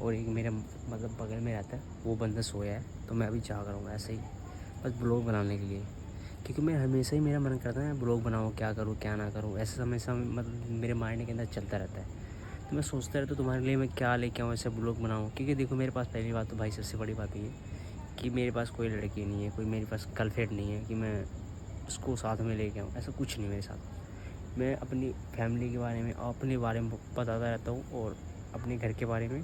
और एक मेरा मतलब बगल में रहता है, वो बंदा सोया है, तो मैं अभी जाग रहा हूँ ऐसे ही बस ब्लॉग बनाने के लिए। क्योंकि मैं हमेशा ही मेरा मन करता है ब्लॉग बनाऊँ, क्या करूँ क्या ना करूँ, ऐसे हमेशा मतलब मेरे माइंड के अंदर चलता रहता है। तो मैं सोचता रहता हूँ तुम्हारे लिए मैं क्या लेके आऊँ, ऐसे ब्लॉग बनाऊँ। क्योंकि देखो मेरे पास पहली बात तो भाई सबसे बड़ी बात ये कि मेरे पास कोई लड़की नहीं है, कोई मेरे पास गर्लफ्रेंड नहीं है कि मैं उसको साथ में लेके आऊँ, ऐसा कुछ नहीं मेरे साथ। मैं अपनी फैमिली के बारे में और अपने बारे में बताता रहता हूँ, और अपने घर के बारे में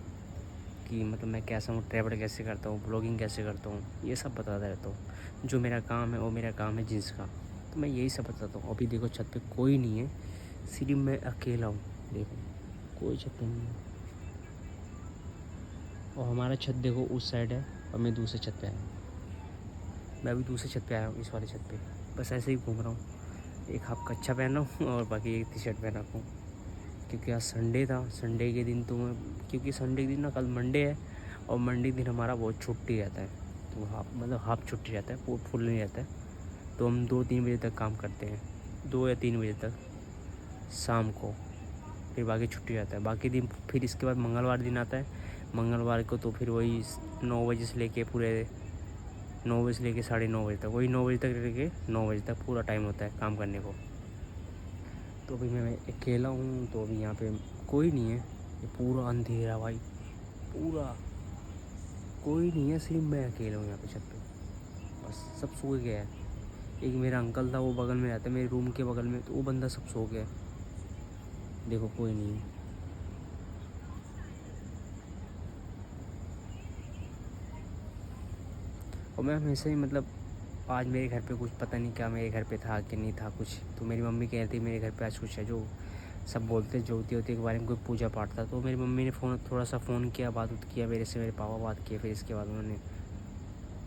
कि मतलब मैं कैसा हूँ, ट्रैवल कैसे करता हूँ, ब्लॉगिंग कैसे करता हूँ, ये सब बताता रहता हूँ। जो मेरा काम है वो मेरा काम है जींस का, तो मैं यही सब बताता हूँ। अभी देखो छत पे कोई नहीं है, सिर्फ मैं अकेला हूँ। देखो कोई छत पे नहीं है, और हमारा छत देखो उस साइड है, और मैं दूसरे छत पे आया हूँ। मैं अभी दूसरे छत पे आया हूँ, इस वाले छत पे बस ऐसे ही घूम रहा हूँ। एक हाफ कच्छा पहना हूँ और बाकी एक टी शर्ट पहना हूँ। क्योंकि आज संडे था, संडे के दिन तो मैं, क्योंकि संडे के दिन ना कल मंडे है, और मंडे के दिन हमारा बहुत छुट्टी रहता है, तो हाफ छुट्टी रहता है, फुल नहीं रहता है। तो हम 2-3 बजे तक काम करते हैं, 2 या 3 बजे तक शाम को, फिर बाकी छुट्टी रहता है बाकी दिन। फिर इसके बाद मंगलवार दिन आता है, मंगलवार को तो फिर वही 9 बजे से लेके पूरे 9 बजे से लेके 9:30 तक, वही 9 बजे तक लेके 9 बजे तक पूरा टाइम होता है काम करने को। तो अभी मैं अकेला हूँ, तो अभी यहाँ पे कोई नहीं है, ये पूरा अंधेरा भाई, पूरा कोई नहीं है, सिर्फ मैं अकेला हूँ यहाँ पे छत पे। बस सब सो गया है। एक मेरा अंकल था वो बगल में रहता है मेरे रूम के बगल में, तो वो बंदा सब सो गया है। देखो कोई नहीं है। और मैं हमेशा ही मतलब आज मेरे घर पे कुछ पता नहीं क्या मेरे घर पे था कि नहीं था कुछ, तो मेरी मम्मी कह रही थी मेरे घर पे आज कुछ है, जो सब बोलते ज्योति होती के बारे में कोई पूजा पाठ था। तो मेरी मम्मी ने थोड़ा सा फ़ोन किया, बात किया मेरे से, मेरे पापा बात किए। फिर इसके बाद उन्होंने,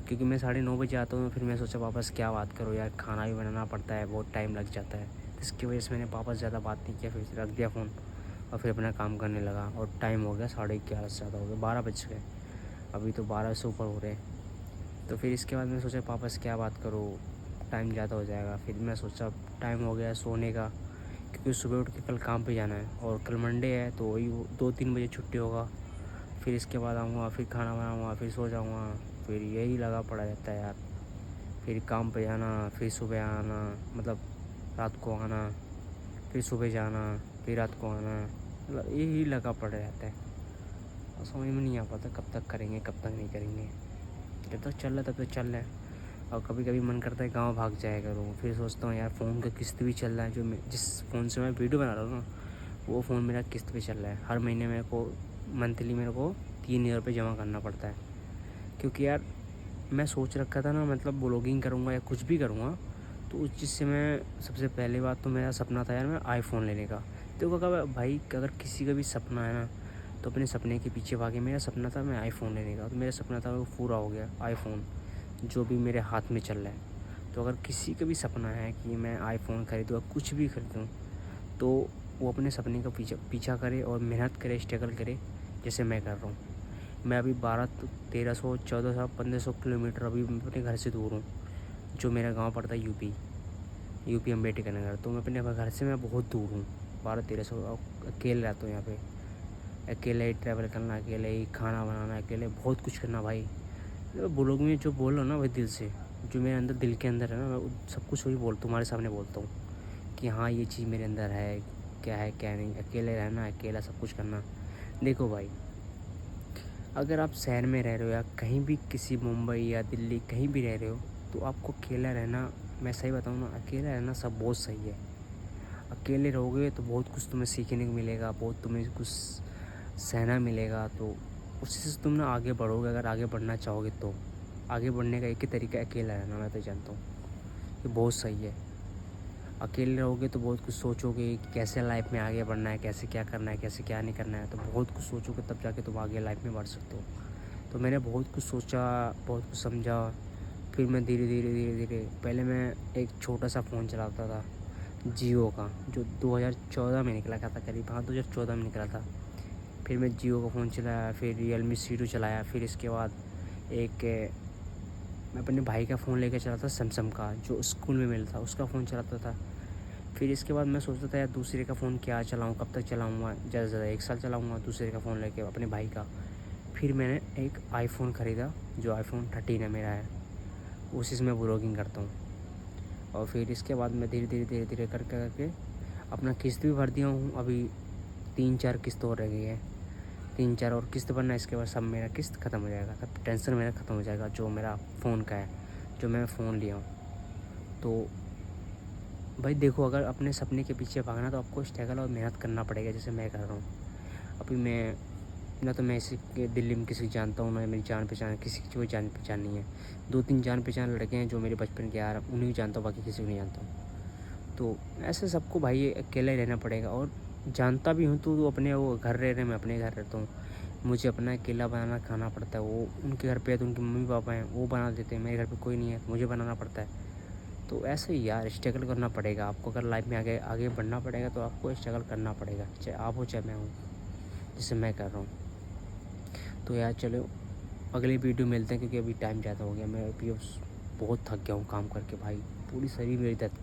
क्योंकि मैं 9:30 बजे आता हूँ, फिर मैं सोचा पापा से क्या बात करो यार, खाना भी बनाना पड़ता है, बहुत टाइम लग जाता है। तो इसकी वजह से मैंने पापा से ज़्यादा बात नहीं किया, फिर रख दिया फ़ोन और फिर अपना काम करने लगा। और टाइम हो गया 11:30 से ज़्यादा हो गया, 12 बज गए, अभी तो 12 से ऊपर हो रहे हैं। तो फिर इसके बाद मैं सोचा पापा से क्या बात करूँ, टाइम ज़्यादा हो जाएगा। फिर मैं सोचा टाइम हो गया सोने का, क्योंकि सुबह उठ के कल काम पे जाना है, और कल मंडे है तो वही 2-3 बजे छुट्टी होगा। फिर इसके बाद आऊँगा, फिर खाना बनाऊँगा, फिर सो जाऊँगा, फिर यही लगा पड़ा रहता है यार। फिर काम पे जाना, फिर सुबह आना, मतलब रात को आना, फिर सुबह जाना, फिर रात को आना, मतलब यही लगा पड़ा रहता है। और समझ में नहीं आ पाता कब तक करेंगे कब तक नहीं करेंगे। जब तक चल रहा है तब तक चल रहा है। और कभी कभी मन करता है गांव भाग जाया करूँ, फिर सोचता हूँ यार फ़ोन का किस्त भी चल रहा है, जो मैं जिस फ़ोन से मैं वीडियो बना रहा हूँ ना, वो फ़ोन मेरा किस्त पे चल रहा है। हर महीने मेरे को मंथली मेरे को 3,000 रुपये जमा करना पड़ता है। क्योंकि यार मैं सोच रखा था ना, मतलब ब्लॉगिंग करूँगा या कुछ भी करूँगा, तो उस चीज़ से मैं सबसे पहले बात तो मेरा सपना था यार मैं आईफ़ोन लेने का। देखो अगर भाई अगर किसी का भी सपना है ना, तो अपने सपने के पीछे भागे। मेरा सपना था मैं आईफ़ोन लेने का, तो मेरा सपना था वो पूरा हो गया, आईफ़ोन जो भी मेरे हाथ में चल रहा है। तो अगर किसी का भी सपना है कि मैं आईफ़ोन खरीदूँ या कुछ भी खरीदूँ, तो वो अपने सपने का पीछा करे और मेहनत करे, स्ट्रगल करे, जैसे मैं कर रहा हूँ। मैं अभी 1300 1400 1500 किलोमीटर अभी अपने घर से दूर हूँ। जो मेरा गांव पड़ता है यूपी अम्बेडकर नगर, तो मैं अपने घर से मैं बहुत दूर हूँ, 1200-1300। अकेले रहता हूँ यहाँ पे, अकेले ही ट्रैवल करना, अकेले ही खाना बनाना, अकेले बहुत कुछ करना भाई। ब्लॉग में जो बोल रहा हूँ ना भाई दिल से, जो मेरे अंदर दिल के अंदर है ना, मैं सब कुछ वही तुम्हारे सामने बोलता हूँ कि हाँ ये चीज़ मेरे अंदर है क्या नहीं। अकेले रहना, अकेला सब कुछ करना। देखो भाई, अगर आप शहर में रह रहे हो या कहीं भी किसी मुंबई या दिल्ली कहीं भी रह रहे हो, तो आपको अकेला रहना, मैं सही बताऊँ ना, अकेला रहना सब बहुत सही है। अकेले रहोगे तो बहुत कुछ तुम्हें सीखने को मिलेगा, बहुत तुम्हें कुछ सहना मिलेगा, तो उससे तुम ना आगे बढ़ोगे। अगर आगे बढ़ना चाहोगे तो आगे बढ़ने का एक ही तरीका अकेला रहना, मैं तो जानता हूँ ये बहुत सही है। अकेले रहोगे तो बहुत कुछ सोचोगे कि कैसे लाइफ में आगे बढ़ना है, कैसे क्या करना है, कैसे क्या नहीं करना है, तो बहुत कुछ सोचोगे तब जाके तुम आगे लाइफ में बढ़ सकते हो। तो मैंने बहुत कुछ सोचा, बहुत कुछ समझा। फिर मैं धीरे धीरे धीरे धीरे, पहले मैं एक छोटा सा फ़ोन चलाता था जियो का, जो 2014 में निकला था करीब, हाँ 2014 में निकला था। फिर मैं जियो का फ़ोन चलाया, फिर रियलमी C2 चलाया। फिर इसके बाद एक मैं अपने भाई का फ़ोन लेकर चलाता था, सैमसंग का, जो स्कूल में मिलता था, उसका फ़ोन चलाता था। फिर इसके बाद मैं सोचता था यार दूसरे का फ़ोन क्या चलाऊँ, कब तक चलाऊँगा, ज़्यादा से ज़्यादा 1 साल चलाऊँगा दूसरे का फ़ोन लेके अपने भाई का। फिर मैंने एक आईफ़ोन ख़रीदा, जो आईफ़ोन 13 है मेरा है, उसी से मैं व्लॉगिंग करता हूँ। और फिर इसके बाद मैं धीरे-धीरे करके अपना किस्त भी भर दिया हूँ। अभी 3-4 किस्त और रह गई है, 3-4 और किस्त भरना, इसके बाद सब मेरा किस्त ख़त्म हो जाएगा, सब टेंशन मेरा ख़त्म हो जाएगा जो मेरा फ़ोन का है, जो मैं फ़ोन लिया हूँ। तो भाई देखो, अगर अपने सपने के पीछे भागना तो आपको स्ट्रगल और मेहनत करना पड़ेगा, जैसे मैं कर रहा हूँ। अभी मैं ना तो मैं इसी के दिल्ली में किसी को जानता हूँ, ना मेरी जान पहचान, किसी की कोई जान पहचान नहीं है। 2-3 जान पहचान लड़के हैं जो मेरे बचपन के यार, उन्हीं को जानता हूँ, बाकी किसी को नहीं जानता हूँ। तो ऐसे सबको भाई अकेला ही रहना पड़ेगा। और जानता भी हूँ तो अपने वो घर रह रहे, मैं अपने घर रहता हूँ, मुझे अपना अकेला बनाना खाना पड़ता है। वो उनके घर पे है तो उनके मम्मी पापा हैं, वो बना देते हैं, मेरे घर पे कोई नहीं है, मुझे बनाना पड़ता है। तो ऐसे ही यार स्ट्रगल करना पड़ेगा आपको। अगर लाइफ में आगे आगे बढ़ना पड़ेगा तो आपको स्ट्रगल करना पड़ेगा, चाहे आप हो चाहे मैं हूँ, जैसे मैं कर रहा हूँ। तो यार चलो अगली वीडियो मिलते हैं, क्योंकि अभी टाइम ज़्यादा हो गया। मैं अभी बहुत थक गया हूँ काम करके भाई, पूरी शरीर मेरी दर्द